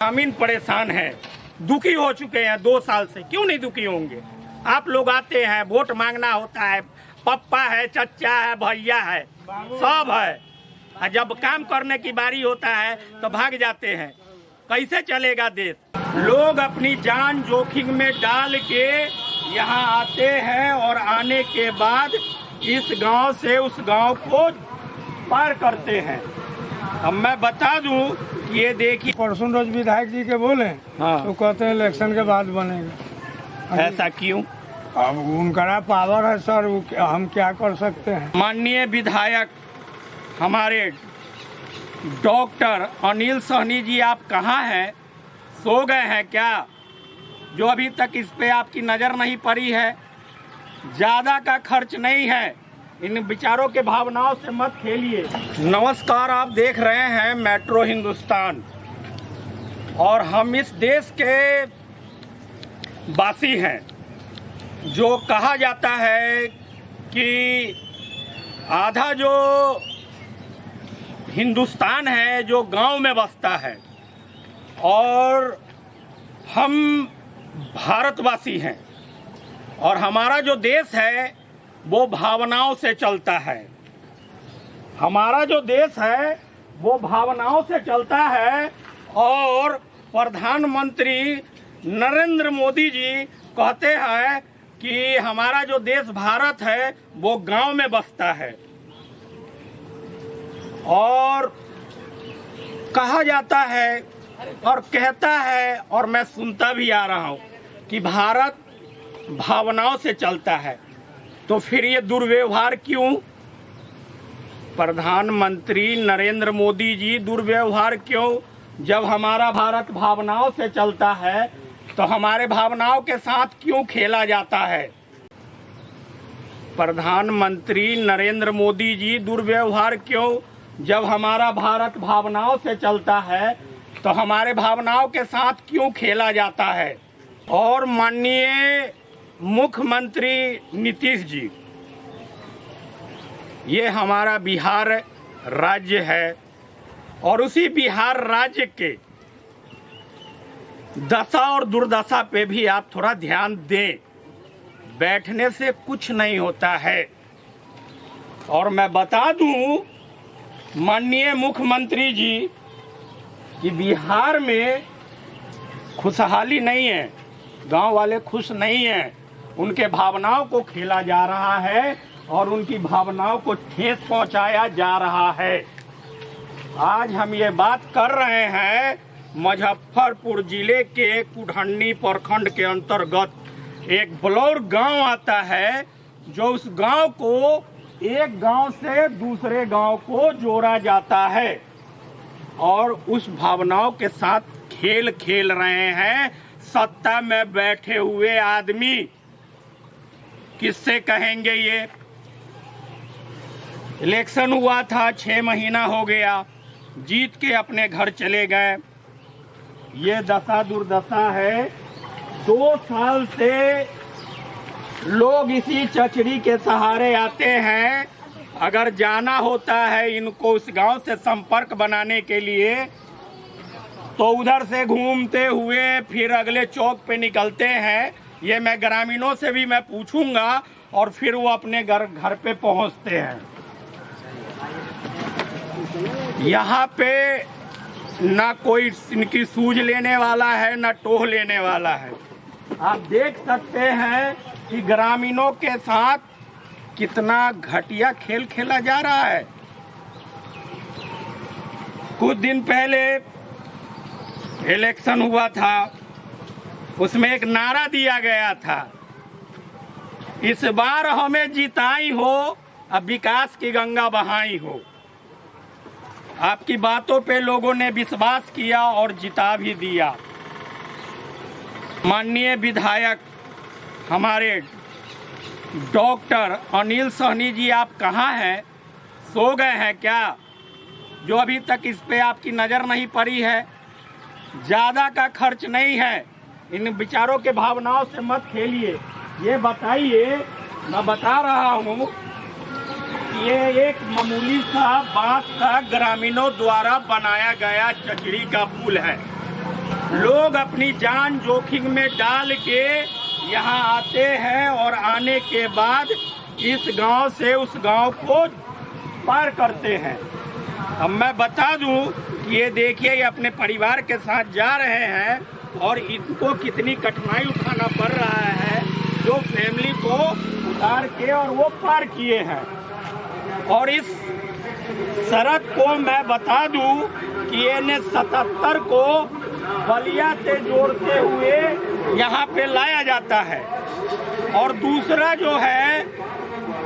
ग्रामीण परेशान है, दुखी हो चुके हैं 2 साल से। क्यों नहीं दुखी होंगे? आप लोग आते हैं, वोट मांगना होता है, पप्पा है, चचा है, भैया है, सब है, और जब काम करने की बारी होता है तो भाग जाते हैं। कैसे चलेगा देश? लोग अपनी जान जोखिम में डाल के यहाँ आते हैं और आने के बाद इस गांव से उस गांव को पार करते हैं। अब मैं बता दूं, ये देखिए, परसों रोज विधायक जी के बोले, हाँ, तो कहते हैं इलेक्शन के बाद बनेगा। ऐसा क्यों? अब उनका पावर है सर, हम क्या कर सकते हैं। माननीय विधायक हमारे डॉक्टर अनिल सहनी जी, आप कहाँ हैं? सो गए हैं क्या? जो अभी तक इस पे आपकी नज़र नहीं पड़ी है। ज़्यादा का खर्च नहीं है, इन विचारों के भावनाओं से मत खेलिए। नमस्कार, आप देख रहे हैं मेट्रो हिंदुस्तान, और हम इस देश के वासी हैं। जो कहा जाता है कि आधा जो हिंदुस्तान है जो गांव में बसता है, और हम भारतवासी हैं, और हमारा जो देश है वो भावनाओं से चलता है। हमारा जो देश है वो भावनाओं से चलता है, और प्रधानमंत्री नरेंद्र मोदी जी कहते हैं कि हमारा जो देश भारत है वो गांव में बसता है। और कहा जाता है और कहता है, और मैं सुनता भी आ रहा हूं, कि भारत भावनाओं से चलता है। तो फिर ये दुर्व्यवहार क्यों? प्रधानमंत्री नरेंद्र मोदी जी दुर्व्यवहार क्यों? जब हमारा भारत भावनाओं से चलता है तो हमारे भावनाओं के साथ क्यों खेला जाता है? प्रधानमंत्री नरेंद्र मोदी जी दुर्व्यवहार क्यों? जब हमारा भारत भावनाओं से चलता है तो हमारे भावनाओं के साथ क्यों खेला जाता है? और माननीय मुख्यमंत्री नीतीश जी, ये हमारा बिहार राज्य है, और उसी बिहार राज्य के दशा और दुर्दशा पे भी आप थोड़ा ध्यान दें। बैठने से कुछ नहीं होता है। और मैं बता दूं माननीय मुख्यमंत्री जी कि बिहार में खुशहाली नहीं है, गांव वाले खुश नहीं हैं, उनके भावनाओं को खेला जा रहा है और उनकी भावनाओं को ठेस पहुंचाया जा रहा है। आज हम ये बात कर रहे हैं मुजफ्फरपुर जिले के कुढ़नी प्रखंड के अंतर्गत एक बलौर गांव आता है, जो उस गांव को एक गांव से दूसरे गांव को जोड़ा जाता है, और उस भावनाओं के साथ खेल खेल रहे हैं सत्ता में बैठे हुए आदमी। किससे कहेंगे ये? इलेक्शन हुआ था, 6 महीना हो गया, जीत के अपने घर चले गए। ये दशा दुर्दशा है। 2 साल से लोग इसी चचड़ी के सहारे आते हैं। अगर जाना होता है इनको उस गांव से संपर्क बनाने के लिए, तो उधर से घूमते हुए फिर अगले चौक पे निकलते हैं। ये मैं ग्रामीणों से भी मैं पूछूंगा, और फिर वो अपने घर पे पहुंचते हैं। यहाँ पे ना कोई इनकी सूझ लेने वाला है, ना टोह लेने वाला है। आप देख सकते हैं कि ग्रामीणों के साथ कितना घटिया खेल खेला जा रहा है। कुछ दिन पहले इलेक्शन हुआ था, उसमें एक नारा दिया गया था, इस बार हमें जिताई हो, अब विकास की गंगा बहाई हो। आपकी बातों पे लोगों ने विश्वास किया और जिता भी दिया। माननीय विधायक हमारे डॉक्टर अनिल सहनी जी, आप कहाँ हैं? सो गए हैं क्या? जो अभी तक इस पे आपकी नज़र नहीं पड़ी है। ज़्यादा का खर्च नहीं है, इन विचारों के भावनाओं से मत खेलिए। ये बताइए, मैं बता रहा हूँ, ये एक मामूली सा बांस का ग्रामीणों द्वारा बनाया गया चचड़ी का पुल है। लोग अपनी जान जोखिम में डाल के यहाँ आते हैं और आने के बाद इस गांव से उस गांव को पार करते हैं। अब मैं बता दूं कि ये देखिए, ये अपने परिवार के साथ जा रहे हैं और इनको कितनी कठिनाई उठाना पड़ रहा है, जो फैमिली को उतार के और वो पार किए हैं। और इस सड़क को मैं बता दूं कि NH-77 को बलिया से जोड़ते हुए यहाँ पे लाया जाता है और दूसरा जो है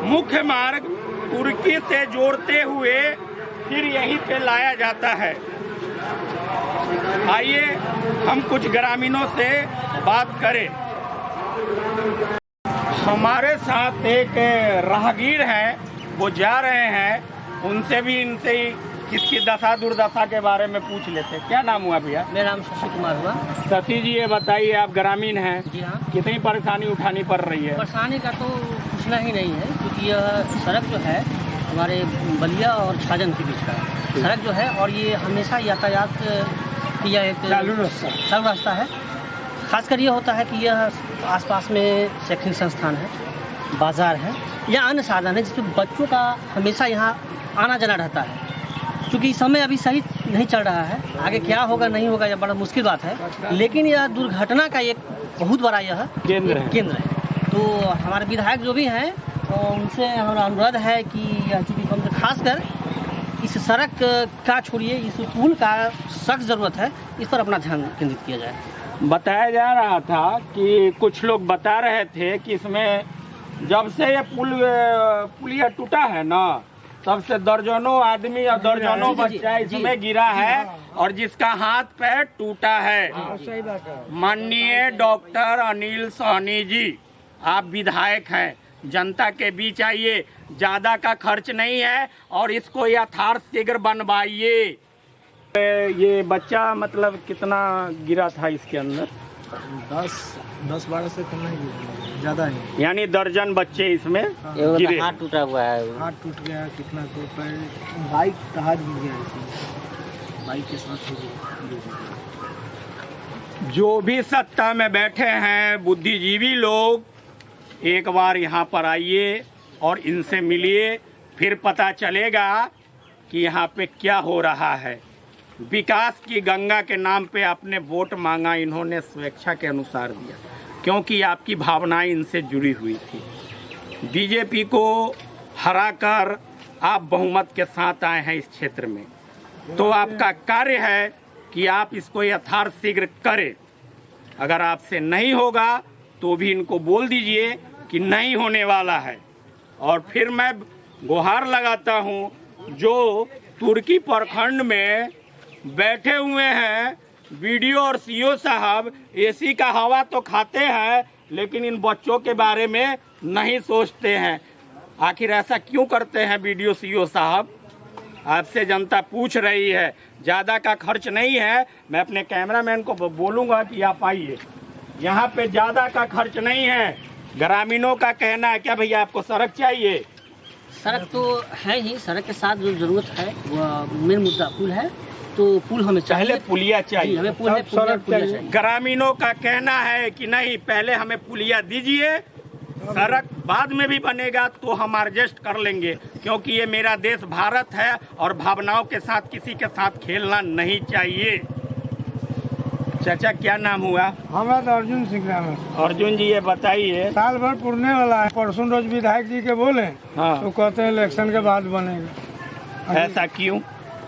मुख्य मार्ग तुर्की से जोड़ते हुए फिर यहीं पे लाया जाता है। आइए हम कुछ ग्रामीणों से बात करें। हमारे साथ एक राहगीर हैं, वो जा रहे हैं, उनसे भी इनसे इसकी दशा दुर्दशा के बारे में पूछ लेते। क्या नाम हुआ भैया? मेरा नाम शशि कुमार हुआ। शशि जी, ये बताइए, आप ग्रामीण हैं, जी हाँ। कितनी परेशानी उठानी पड़ रही है? परेशानी का तो पूछना ही नहीं है, क्योंकि यह सड़क जो है हमारे बलिया और छाजन के बीच का सड़क जो है, और ये हमेशा यातायात की यह एक चालू रास्ता है। खासकर ये होता है कि यह आसपास में शैक्षणिक संस्थान है, बाजार है या अन्य साधन है, जिसमें बच्चों का हमेशा यहाँ आना जाना रहता है। क्योंकि समय अभी सही नहीं चल रहा है, आगे क्या होगा नहीं होगा यह बड़ा मुश्किल बात है, लेकिन यह दुर्घटना का एक बहुत बड़ा यह केंद्र है। तो हमारे विधायक जो भी हैं, तो उनसे हमारा अनुरोध है कि यह चूँकि हम खासकर इस सड़क का छोड़िए, इस पुल का सख्त ज़रूरत है, इस पर अपना ध्यान केंद्रित किया जाए। बताया जा रहा था कि कुछ लोग बता रहे थे कि इसमें जब से ये पुलिया टूटा है ना, तब से दर्जनों आदमी और दर्जनों बच्चा इसमें गिरा है और जिसका हाथ पैर टूटा है। माननीय डॉक्टर अनिल सहनी जी, आप विधायक हैं, जनता के बीच आइए, ज्यादा का खर्च नहीं है और इसको यथार्थशीघ्र बनवाइए। ये बच्चा मतलब कितना गिरा था इसके अंदर? 10-12 से कम नहीं गिरा, ज्यादा है। यानी दर्जन बच्चे इसमें गिरे। हाथ टूटा हुआ है, हाथ टूट गया, कितना तो पैर, बाइक का हाथ गिर गया इसमें, बाइक के साथ हो गया। जो भी सत्ता में बैठे हैं बुद्धिजीवी लोग, एक बार यहाँ पर आइए और इनसे मिलिए, फिर पता चलेगा कि यहाँ पे क्या हो रहा है। विकास की गंगा के नाम पे आपने वोट मांगा, इन्होंने स्वेच्छा के अनुसार दिया, क्योंकि आपकी भावनाएं इनसे जुड़ी हुई थी। बीजेपी को हराकर आप बहुमत के साथ आए हैं इस क्षेत्र में, तो आपका कार्य है कि आप इसको यथार्थशीघ्र करें। अगर आपसे नहीं होगा तो भी इनको बोल दीजिए कि नहीं होने वाला है। और फिर मैं गुहार लगाता हूँ, जो तुर्की प्रखंड में बैठे हुए हैं वीडियो और सीओ साहब, एसी का हवा तो खाते हैं लेकिन इन बच्चों के बारे में नहीं सोचते हैं। आखिर ऐसा क्यों करते हैं वीडियो सीओ साहब? आपसे जनता पूछ रही है। ज़्यादा का खर्च नहीं है, मैं अपने कैमरामैन को बोलूँगा कि आप आइए, यहाँ पे ज़्यादा का खर्च नहीं है। ग्रामीणों का कहना है, क्या भैया आपको सड़क चाहिए? सड़क तो है ही, सड़क के साथ जो जरूरत है वह मेन मुद्दा पुल है, तो पुल हमें चाहिए। पहले पुलिया चाहिए, हमें पुल चाहिए। ग्रामीणों का कहना है कि नहीं, पहले हमें पुलिया दीजिए, सड़क बाद में भी बनेगा तो हम एडजस्ट कर लेंगे, क्योंकि ये मेरा देश भारत है और भावनाओं के साथ किसी के साथ खेलना नहीं चाहिए। चाचा क्या नाम हुआ? हमारा तो अर्जुन सिंह नाम है। अर्जुन जी, ये बताइए, साल भर पुरने वाला है, परसों रोज विधायक जी के बोले हाँ, तो कहते हैं इलेक्शन के बाद बनेगा। ऐसा क्यों?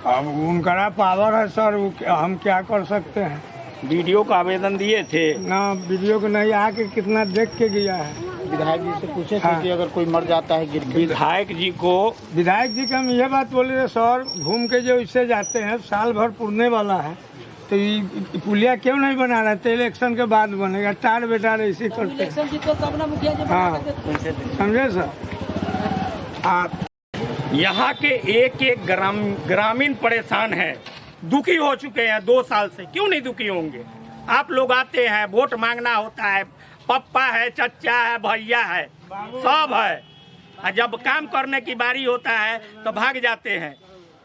अब उनका पावर है सर, हम क्या कर सकते हैं। वीडियो का आवेदन दिए थे ना, वीडियो को नहीं, आके कितना देख के गया है। विधायक जी से पूछे थे हाँ। कि अगर कोई मर जाता है गिर के, विधायक जी को हम ये बात बोले थे सर, घूम के जो इससे जाते हैं, साल भर पुरने वाला है, तो ये पुलिया क्यों नहीं बना रहे थे? इलेक्शन के बाद बनेगा, टार बेटार ऐसे करते हैं। हाँ, समझे सर? आप यहाँ के एक एक ग्रामीण परेशान है, दुखी हो चुके हैं 2 साल से। क्यों नहीं दुखी होंगे? आप लोग आते हैं, वोट मांगना होता है, पप्पा है, चचा है, भैया है, सब है, और जब काम करने की बारी होता है तो भाग जाते हैं।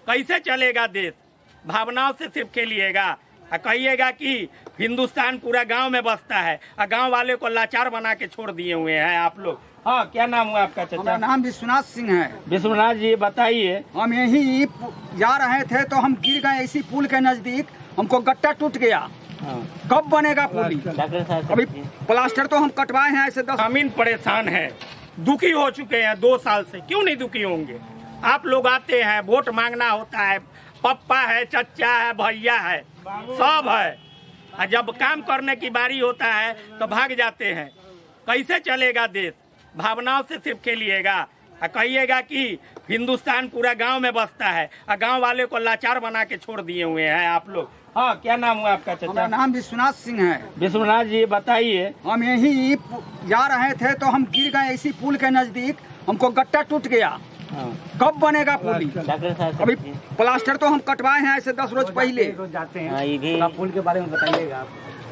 कैसे चलेगा देश? भावनाओं से सिर्फ खेलिएगा। कहिएगा कि हिंदुस्तान पूरा गांव में बसता है और गांव वाले को लाचार बना के छोड़ दिए हुए हैं आप लोग। हाँ, क्या नाम हुआ आपका हमारा चाचा? नाम विश्वनाथ सिंह है। विश्वनाथ जी बताइए। हम यही जा रहे थे तो हम गिर गए इसी पुल के नजदीक, हमको गट्टा टूट गया। कब बनेगा पुल? अभी प्लास्टर तो हम कटवाए हैं ऐसे 10। ग्रामीण परेशान है, दुखी हो चुके हैं 2 साल से। क्यों नहीं दुखी होंगे? आप लोग आते हैं, वोट मांगना होता है, पप्पा है, चचा है, भैया है, सब है, और जब काम करने की बारी होता है तो भाग जाते हैं। कैसे चलेगा देश? भावनाओं से सिर्फ खेलिएगा और कहिएगा कि हिंदुस्तान पूरा गांव में बसता है और गांव वाले को लाचार बना के छोड़ दिए हुए हैं आप लोग। हाँ, क्या नाम हुआ आपका हमारा चाचा? नाम विश्वनाथ सिंह है। विश्वनाथ जी बताइए। हम यही जा रहे थे तो हम गिर गए इसी पुल के नजदीक, हमको गट्टा टूट गया। कब बनेगा पुल? अभी प्लास्टर तो हम कटवाए हैं ऐसे 10 रोज पहले। पुल के बारे में बताइएगा।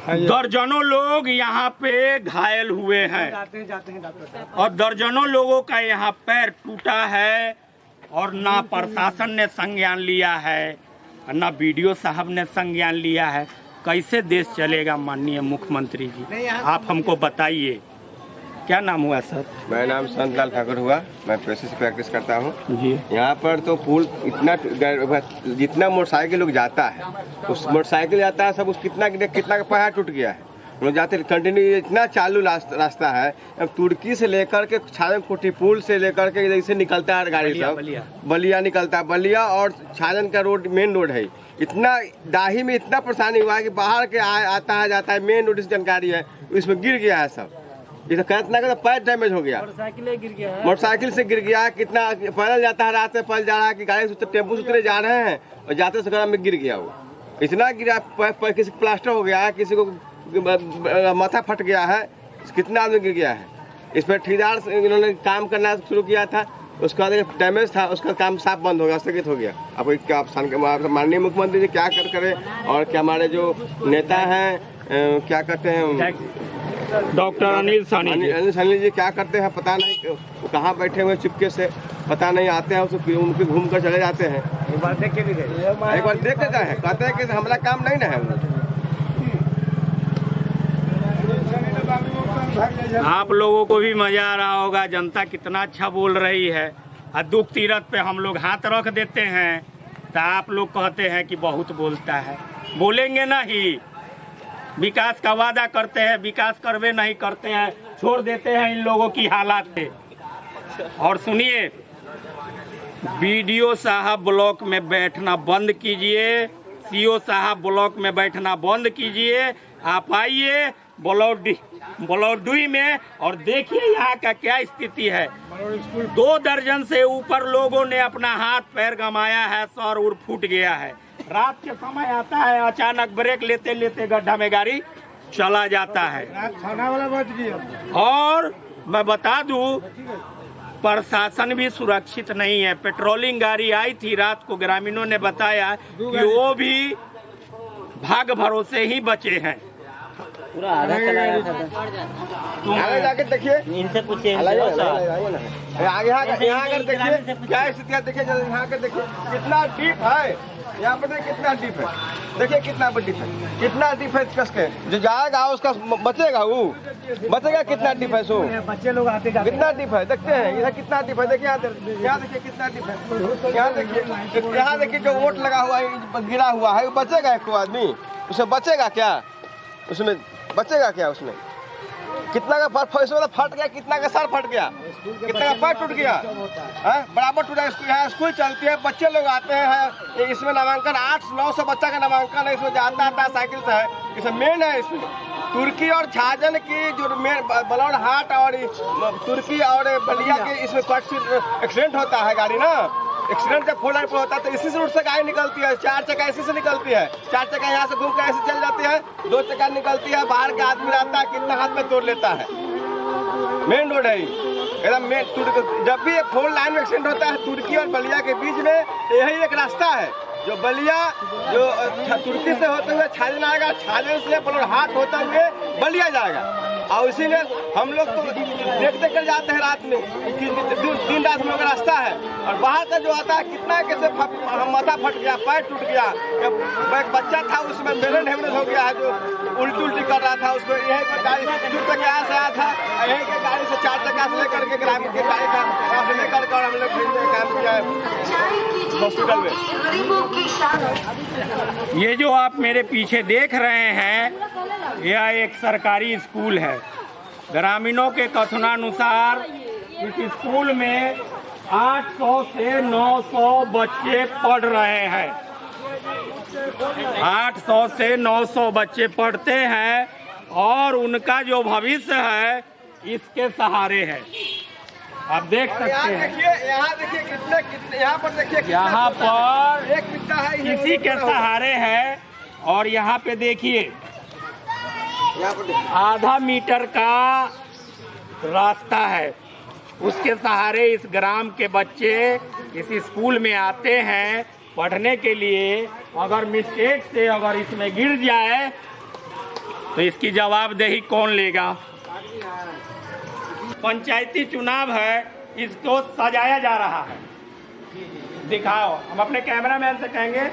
दर्जनों लोग यहाँ पे घायल हुए हैं और दर्जनों लोगों का यहाँ पैर टूटा है और ना प्रशासन ने संज्ञान लिया है, ना बीडीओ साहब ने संज्ञान लिया है। कैसे देश चलेगा माननीय मुख्यमंत्री जी? आप हमको बताइए। क्या नाम हुआ सर? मेरा नाम संतलाल ठाकुर हुआ, मैं पेशे से प्रैक्टिस करता हूँ जी। यहाँ पर तो पुल इतना जितना मोटरसाइकिल लोग जाता है, उस मोटरसाइकिल जाता है सब, उस कितना का पैर टूट गया है। लोग जाते कंटिन्यू, इतना चालू रास्ता है। अब तुर्की से लेकर के छाजन कोठी पुल से लेकर के जैसे निकलता है गाड़ी सब, बलिया निकलता है, बलिया और छाजन का रोड मेन रोड है। इतना दाही में इतना परेशानी हुआ है कि बाहर के आता है जाता है, मेन रोड से जानकारी है, इसमें गिर गया है सब। इतना का पैर डैमेज हो गया, मोटरसाइकिल से गिर गया। कितना पैदल जाता है, रात में पैदल जा रहा है कि गाड़ी से टेम्पो से उतरे जा रहे हैं और जाते से में गिर गया। वो इतना गिरा, किसी को प्लास्टर हो गया है, किसी को माथा फट गया है, कितना आदमी गिर गया है। इस पर ठेकेदार इन्होंने काम करना शुरू किया था, उसका डैमेज था, उसका काम साफ बंद हो गया, स्थगित हो गया। अब क्या माननीय मुख्यमंत्री जी क्या करे और क्या हमारे जो नेता हैं क्या करते हैं, डॉक्टर अनिल साहनी जी क्या करते हैं पता नहीं, कहाँ बैठे हुए चुपके से, पता नहीं, आते हैं उनके घूम कर चले जाते हैं। एक बार देख के भी गए, एक बार देख के गए, कहते हैं कि हमारा काम नहीं ना है। आप लोगों को भी मजा आ रहा होगा, जनता कितना अच्छा बोल रही है। और दुख तीरथ पे हम लोग हाथ रख देते हैं तो आप लोग कहते हैं कि बहुत बोलता है। बोलेंगे नहीं, विकास का वादा करते हैं, विकास करवे नहीं करते हैं, छोड़ देते हैं इन लोगों की हालात पे। और सुनिए, बीडीओ साहब ब्लॉक में बैठना बंद कीजिए, सीओ साहब ब्लॉक में बैठना बंद कीजिए। आप आइए बलौडुई में और देखिए यहाँ का क्या स्थिति है। 2 दर्जन से ऊपर लोगों ने अपना हाथ पैर गंवाया है, सर उर फूट गया है। रात के समय आता है, अचानक ब्रेक लेते लेते गड्ढा में गाड़ी चला जाता है। खाना वाला बच गया। और मैं बता दूं, प्रशासन भी सुरक्षित नहीं है। पेट्रोलिंग गाड़ी आई थी रात को, ग्रामीणों ने बताया कि वो भी भाग भरोसे ही बचे हैं। पूरा आधा चलाया था। आगे जाके देखिए, इनसे पूछिए, आगे यहाँ कर देखिए क्या स्थिति है। देखिए यहाँ कर देखिए कितना डीप है, यहाँ पर देखिए कितना डीप है, देखिए कितना डीप है, कितना डीप है। कस के जो जाएगा उसका बचेगा, वो बचेगा। कितना डीप है सो, बच्चे लोग आते जाते कितना डीप है देखते हैं। इधर कितना डीप है, देखिए यहाँ देखिए कितना डीप है। यहाँ देखिए जो वोट लगा हुआ है, गिरा हुआ है, वो बचेगा एक आदमी, उसमें बचेगा क्या? उसमें बचेगा क्या? उसमें कितना का फट गया, कितना का सर फट गया, कितना का पैर टूट गया, बराबर टूटा। यहाँ स्कूल चलती है, बच्चे लोग आते हैं, इसमें नामांकन 800-900 बच्चा का नामांकन है, इसमें जाता आता है साइकिल से है। इसमें मेन है, इसमें तुर्की और छाजन की जो मेन बलौड़ हाट और तुर्की और बलिया के इसमें एक्सीडेंट होता है गाड़ी ना। एक्सीडेंट जब 4 लाइन पर होता है तो इसी से रूट से गाड़ी निकलती है, 4 चक्का इसी से निकलती है, 4 चक्का यहाँ से घूम कर ऐसे चल जाती है, 2 चक्का निकलती है, बाहर का आदमी रहता है, कितना हाथ में तोड़ लेता है। मेन रोड है एकदम मेन। जब भी 4 लाइन में एक्सीडेंट होता है तुर्की और बलिया के बीच में, यही एक रास्ता है जो बलिया जो तुर्की से होते हुए छाजन आएगा, छाजन से बलौरहाट होते हुए बलिया जाएगा। और इसीलिए हम लोग तो देख कर जाते हैं रात में कि दिन रात में रास्ता है। और बाहर का जो आता है कितना कैसे माथा फट गया, पैर टूट गया। जब एक बच्चा था उसमें मेरे हेमरेज हो गया है, जो उल्टी उल्टी कर रहा था, उसको यही पर गाड़ी दूर तक यहाँ से आया था, यही के गाड़ी से 4 चक्का से लेकर के ग्रामीण की गाड़ी था, वहाँ से लेकर कर हम लोग काम किया है हॉस्पिटल में। ये जो आप मेरे पीछे देख रहे हैं, यह एक सरकारी स्कूल है। ग्रामीणों के कथनानुसार इस स्कूल में 800 से 900 बच्चे पढ़ रहे हैं। 800 से 900 बच्चे पढ़ते हैं और उनका जो भविष्य है इसके सहारे है। आप देख सकते हैं, यहाँ देखिए कितने यहाँ पर देखिए यहाँ पर एक बिट्टा है, किसी के सहारे है। और यहाँ पे देखिए आधा मीटर का रास्ता है, उसके सहारे इस ग्राम के बच्चे इस स्कूल में आते हैं पढ़ने के लिए। अगर मिस्टेक से अगर इसमें गिर जाए तो इसकी जवाबदेही कौन लेगा? पंचायती चुनाव है, इसको सजाया जा रहा है। दिखाओ, हम अपने कैमरामैन से कहेंगे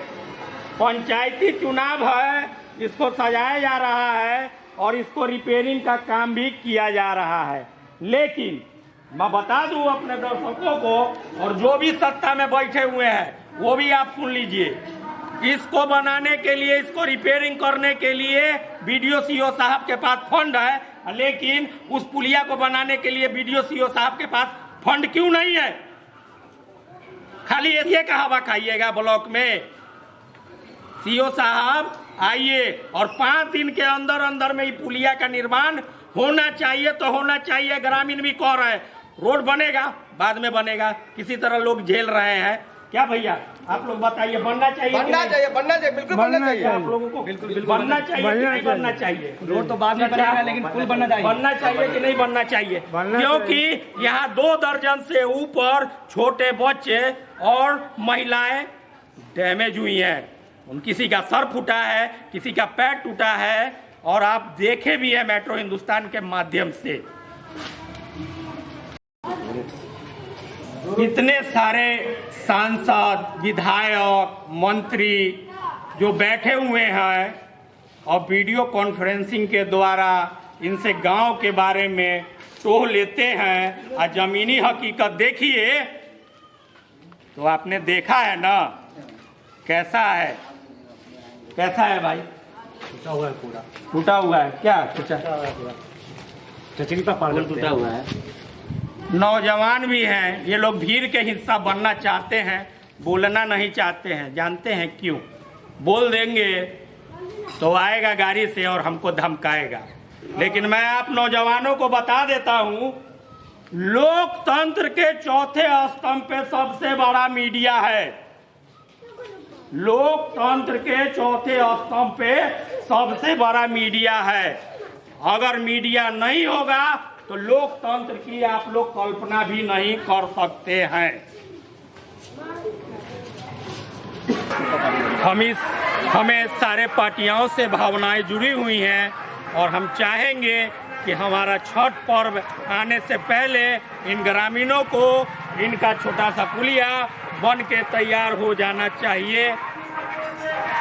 पंचायती चुनाव है, इसको सजाया जा रहा है और इसको रिपेयरिंग का काम भी किया जा रहा है। लेकिन मैं बता दूं अपने दर्शकों को और जो भी सत्ता में बैठे हुए हैं वो भी आप सुन लीजिए, इसको बनाने के लिए, इसको रिपेयरिंग करने के लिए बीडीओ सीओ साहब के पास फंड है, लेकिन उस पुलिया को बनाने के लिए बीडीओ सीओ साहब के पास फंड क्यों नहीं है? खाली ये कहावा खाइएगा ब्लॉक में। सीओ साहब आइए और 5 दिन के अंदर अंदर में ये पुलिया का निर्माण होना चाहिए, तो होना चाहिए। ग्रामीण भी कह रहे हैं रोड बनेगा, बाद में बनेगा, किसी तरह लोग झेल रहे हैं। क्या भैया आप लोग बताइए, बनना चाहिए? बनना चाहिए, बिल्कुल बनना चाहिए। आप लोगों को बिल्कुल बनना चाहिए कि नहीं बनना चाहिए? रोड तो बाद में बनेगा, लेकिन पुल बनना चाहिए। बनना चाहिए कि नहीं बनना चाहिए? क्योंकि यहाँ 2 दर्जन से ऊपर छोटे बच्चे और महिलाएं डैमेज हुई हैं। किसी का सर फूटा है, किसी का पैर टूटा है, और आप देखे भी है मेट्रो हिंदुस्तान के माध्यम से। इतने सारे सांसद, विधायक, मंत्री जो बैठे हुए हैं और वीडियो कॉन्फ्रेंसिंग के द्वारा इनसे गांव के बारे में टोह लेते हैं। और जमीनी हकीकत देखिए तो आपने देखा है ना कैसा है? कैसा है भाई? टूटा हुआ है पूरा, टूटा हुआ है। क्या टूटा? चचरी पर पागल टूटा हुआ है। नौजवान भी हैं, ये लोग भीड़ के हिस्सा बनना चाहते हैं, बोलना नहीं चाहते हैं। जानते हैं क्यों? बोल देंगे तो आएगा गाड़ी से और हमको धमकाएगा। लेकिन मैं आप नौजवानों को बता देता हूं, लोकतंत्र के चौथे स्तंभ पे सबसे बड़ा मीडिया है। लोकतंत्र के चौथे स्तंभ पे सबसे बड़ा मीडिया है। अगर मीडिया नहीं होगा तो लोकतंत्र की आप लोग कल्पना भी नहीं कर सकते हैं। हमें सारे पार्टियों से भावनाएं जुड़ी हुई हैं और हम चाहेंगे कि हमारा छठ पर्व आने से पहले इन ग्रामीणों को इनका छोटा सा पुलिया बन के तैयार हो जाना चाहिए।